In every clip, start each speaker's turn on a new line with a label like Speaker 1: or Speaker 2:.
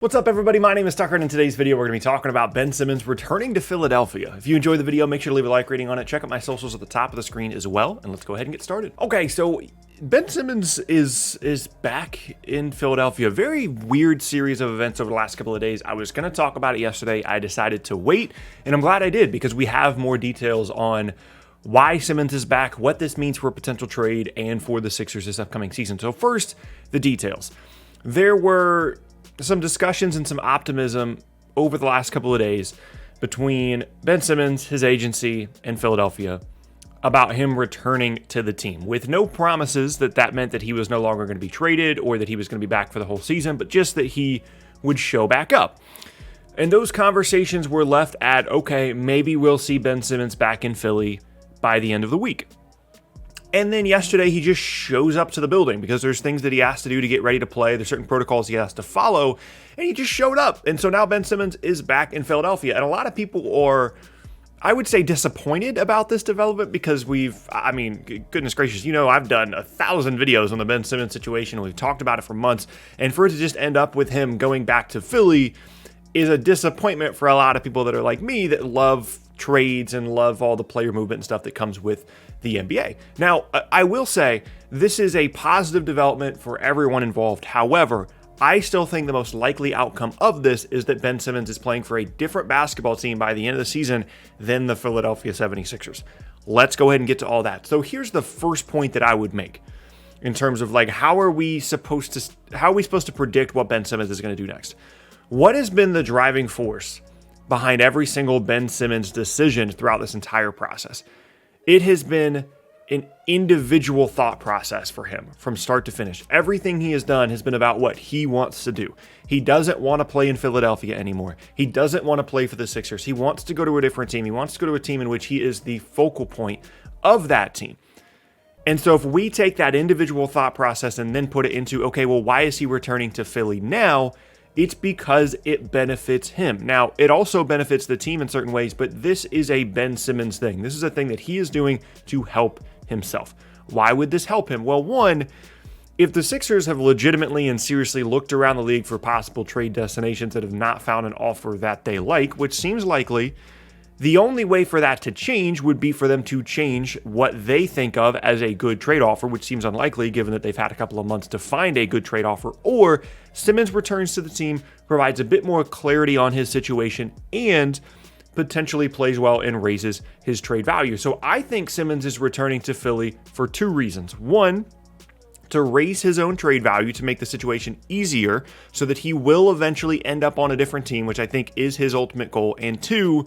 Speaker 1: What's up, everybody? My name is Tucker, and in today's video, we're going to be talking about Ben Simmons returning to Philadelphia. If you enjoyed the video, make sure to leave a like rating on it. Check out my socials at the top of the screen as well, and let's go ahead and get started. Okay, so Ben Simmons is back in Philadelphia. A very weird series of events over the last couple of days. I was going to talk about it yesterday. I decided to wait, and I'm glad I did because we have more details on why Simmons is back, what this means for a potential trade, and for the Sixers this upcoming season. So first, the details. There were some discussions and some optimism over the last couple of days between Ben Simmons, his agency, and Philadelphia about him returning to the team, with no promises that meant that he was no longer going to be traded or that he was going to be back for the whole season, but just that he would show back up. And those conversations were left at, okay, maybe we'll see Ben Simmons back in Philly by the end of the week. And then yesterday, he just shows up to the building because there's things that he has to do to get ready to play. There's certain protocols he has to follow, and he just showed up. And so now Ben Simmons is back in Philadelphia. And a lot of people are, I would say, disappointed about this development because goodness gracious, I've done 1,000 videos on the Ben Simmons situation. We've talked about it for months. And for it to just end up with him going back to Philly is a disappointment for a lot of people that are like me that love trades and love all the player movement and stuff that comes with the NBA. Now, I will say this is a positive development for everyone involved. However, I still think the most likely outcome of this is that Ben Simmons is playing for a different basketball team by the end of the season than the Philadelphia 76ers. Let's go ahead and get to all that. So here's the first point that I would make in terms of how are we supposed to predict what Ben Simmons is going to do next? What has been the driving force behind every single Ben Simmons decision throughout this entire process? It has been an individual thought process for him from start to finish. Everything he has done has been about what he wants to do. He doesn't want to play in Philadelphia anymore. He doesn't want to play for the Sixers. He wants to go to a different team. He wants to go to a team in which he is the focal point of that team. And so if we take that individual thought process and then put it into, okay, well, why is he returning to Philly now? It's because it benefits him. Now, it also benefits the team in certain ways, but this is a Ben Simmons thing. This is a thing that he is doing to help himself. Why would this help him? Well, one, if the Sixers have legitimately and seriously looked around the league for possible trade destinations that have not found an offer that they like, which seems likely, the only way for that to change would be for them to change what they think of as a good trade offer, which seems unlikely given that they've had a couple of months to find a good trade offer, or Simmons returns to the team, provides a bit more clarity on his situation, and potentially plays well and raises his trade value. So I think Simmons is returning to Philly for two reasons. One, to raise his own trade value to make the situation easier so that he will eventually end up on a different team, which I think is his ultimate goal. And two,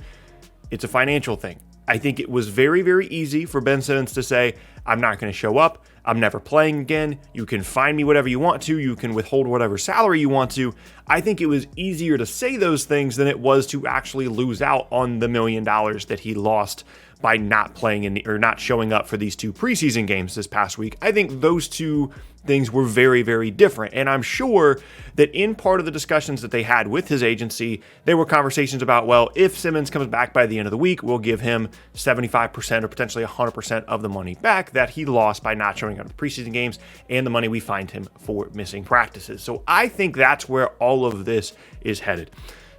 Speaker 1: it's a financial thing. I think it was very, very easy for Ben Simmons to say, I'm not going to show up. I'm never playing again. You can find me whatever you want to. You can withhold whatever salary you want to. I think it was easier to say those things than it was to actually lose out on the $1 million that he lost by not playing or not showing up for these two preseason games this past week. I think those two things were very, very different. And I'm sure that in part of the discussions that they had with his agency, there were conversations about, well, if Simmons comes back by the end of the week, we'll give him 75% or potentially 100% of the money back that he lost by not showing up at the preseason games and the money we fined him for missing practices. So I think that's where all of this is headed.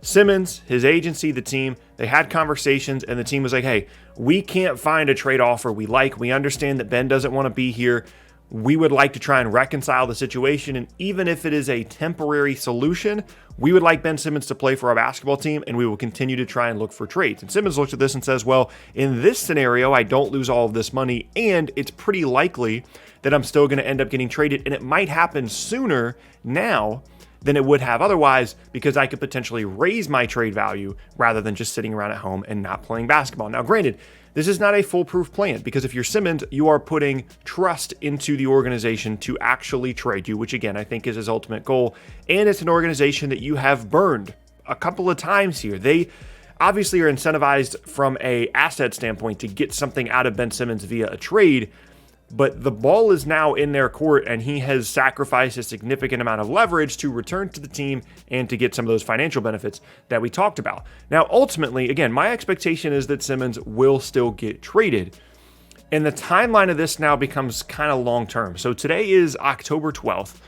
Speaker 1: Simmons, his agency, the team, they had conversations and the team was like, hey, we can't find a trade offer we like. We understand that Ben doesn't want to be here. We would like to try and reconcile the situation. And even if it is a temporary solution, we would like Ben Simmons to play for our basketball team and we will continue to try and look for trades. And Simmons looks at this and says, well, in this scenario, I don't lose all of this money and it's pretty likely that I'm still going to end up getting traded. And it might happen sooner now than it would have otherwise because I could potentially raise my trade value rather than just sitting around at home and not playing basketball. Now, granted, this is not a foolproof plan because if you're Simmons, you are putting trust into the organization to actually trade you, which again, I think is his ultimate goal. And it's an organization that you have burned a couple of times here. They obviously are incentivized from an asset standpoint to get something out of Ben Simmons via a trade. But the ball is now in their court and he has sacrificed a significant amount of leverage to return to the team and to get some of those financial benefits that we talked about. Now, ultimately, again, my expectation is that Simmons will still get traded. And the timeline of this now becomes kind of long term. So today is October 12th.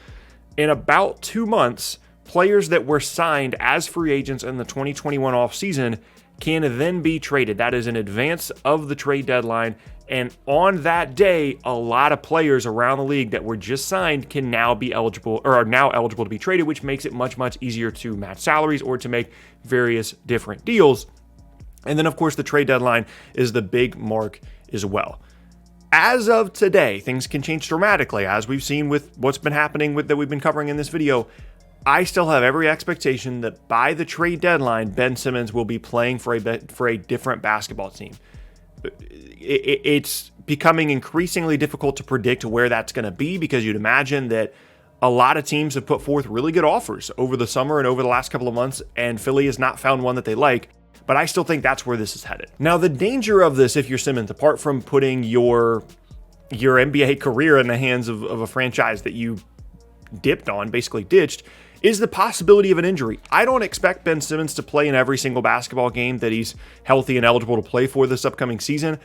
Speaker 1: In about 2 months, players that were signed as free agents in the 2021 offseason can then be traded. That is in advance of the trade deadline. And on that day, a lot of players around the league that were just signed can now be eligible, or are now eligible to be traded, which makes it much, much easier to match salaries or to make various different deals. And then, of course, the trade deadline is the big mark as well. As of today, things can change dramatically, as we've seen with what's been happening with that we've been covering in this video. I still have every expectation that by the trade deadline, Ben Simmons will be playing for a different basketball team. It's becoming increasingly difficult to predict where that's going to be, because you'd imagine that a lot of teams have put forth really good offers over the summer and over the last couple of months, and Philly has not found one that they like. But I still think that's where this is headed. Now, the danger of this, if you're Simmons, apart from putting your NBA career in the hands of a franchise that you dipped on, basically ditched, is the possibility of an injury. I don't expect Ben Simmons to play in every single basketball game that he's healthy and eligible to play for this upcoming season.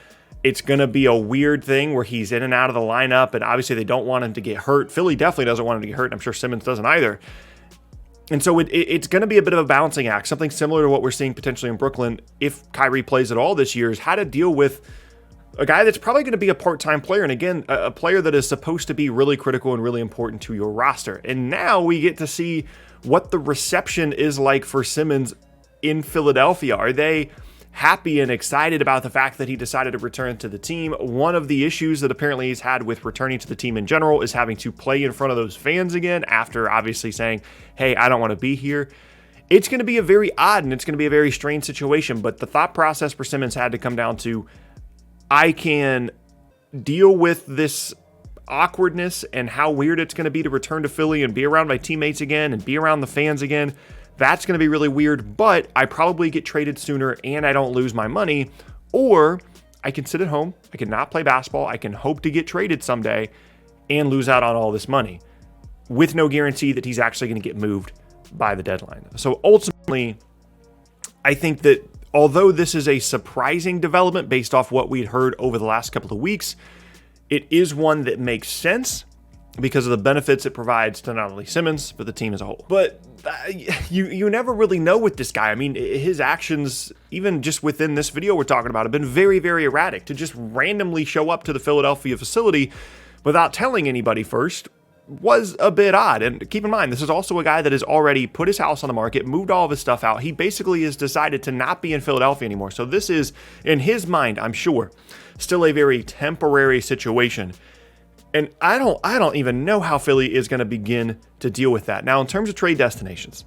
Speaker 1: It's going to be a weird thing where he's in and out of the lineup, and obviously they don't want him to get hurt. Philly definitely doesn't want him to get hurt, and I'm sure Simmons doesn't either. And so it's going to be a bit of a balancing act, something similar to what we're seeing potentially in Brooklyn if Kyrie plays at all this year, is how to deal with a guy that's probably going to be a part-time player, and again, a player that is supposed to be really critical and really important to your roster. And now we get to see what the reception is like for Simmons in Philadelphia. Are they happy and excited about the fact that he decided to return to the team? One of the issues that apparently he's had with returning to the team in general is having to play in front of those fans again after obviously saying, hey, I don't want to be here. It's going to be a very odd and it's going to be a very strange situation, but the thought process for Simmons had to come down to, I can deal with this awkwardness and how weird it's going to be to return to Philly and be around my teammates again and be around the fans again. That's going to be really weird, but I probably get traded sooner and I don't lose my money. Or I can sit at home, I can not play basketball, I can hope to get traded someday and lose out on all this money with no guarantee that he's actually going to get moved by the deadline. So ultimately, I think that although this is a surprising development based off what we'd heard over the last couple of weeks, it is one that makes sense because of the benefits it provides to not only Simmons, but the team as a whole. But you never really know with this guy. I mean, his actions, even just within this video we're talking about, have been very, very erratic. To just randomly show up to the Philadelphia facility without telling anybody first was a bit odd. And keep in mind, this is also a guy that has already put his house on the market, moved all of his stuff out. He basically has decided to not be in Philadelphia anymore. So this is, in his mind, I'm sure, still a very temporary situation. And I don't even know how Philly is going to begin to deal with that. Now, in terms of trade destinations,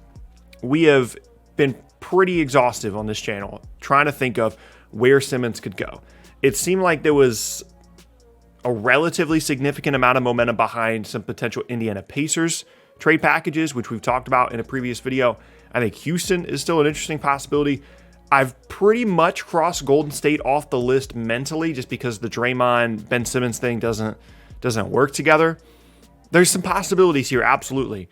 Speaker 1: we have been pretty exhaustive on this channel trying to think of where Simmons could go. It seemed like there was a relatively significant amount of momentum behind some potential Indiana Pacers trade packages, which we've talked about in a previous video. I think Houston is still an interesting possibility. I've pretty much crossed Golden State off the list mentally just because the Draymond Ben Simmons thing doesn't work together. There's some possibilities here, absolutely.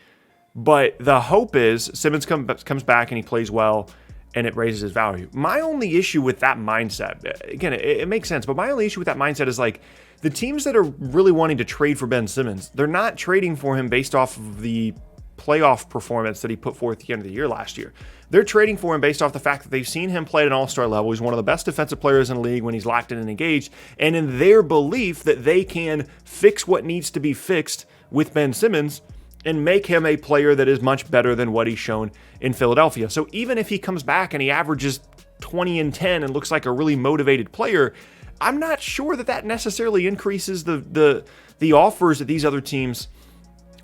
Speaker 1: But the hope is Simmons comes back and he plays well and it raises his value. My only issue with that mindset, again, it makes sense, but my only issue with that mindset is like the teams that are really wanting to trade for Ben Simmons, they're not trading for him based off of the playoff performance that he put forth at the end of the year last year. They're trading for him based off the fact that they've seen him play at an all-star level. He's one of the best defensive players in the league when he's locked in and engaged, and in their belief that they can fix what needs to be fixed with Ben Simmons and make him a player that is much better than what he's shown in Philadelphia. So even if he comes back and he averages 20 and 10 and looks like a really motivated player, I'm not sure that necessarily increases the offers that these other teams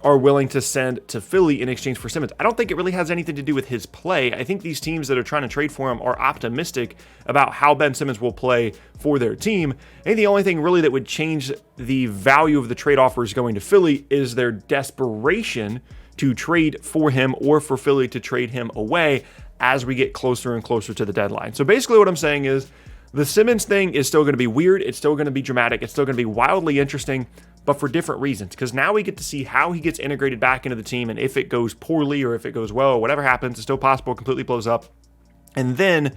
Speaker 1: are willing to send to Philly in exchange for Simmons. I don't think it really has anything to do with his play. I think these teams that are trying to trade for him are optimistic about how Ben Simmons will play for their team. I think the only thing really that would change the value of the trade offers going to Philly is their desperation to trade for him or for Philly to trade him away as we get closer and closer to the deadline. So basically what I'm saying is the Simmons thing is still going to be weird. It's still going to be dramatic. It's still going to be wildly interesting, but for different reasons, because now we get to see how he gets integrated back into the team, and if it goes poorly or if it goes well or whatever happens, it's still possible it completely blows up. And then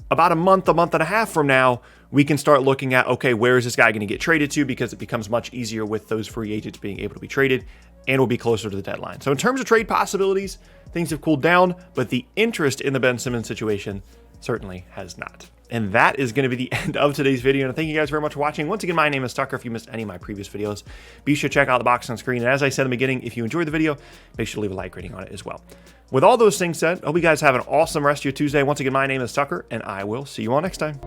Speaker 1: about a month and a half from now, we can start looking at, okay, where is this guy going to get traded to, because it becomes much easier with those free agents being able to be traded and will be closer to the deadline. So in terms of trade possibilities, things have cooled down, but the interest in the Ben Simmons situation certainly has not. And that is going to be the end of today's video. And thank you guys very much for watching. Once again, my name is Tucker. If you missed any of my previous videos, be sure to check out the box on screen. And as I said in the beginning, if you enjoyed the video, make sure to leave a like rating on it as well. With all those things said, I hope you guys have an awesome rest of your Tuesday. Once again, my name is Tucker, and I will see you all next time.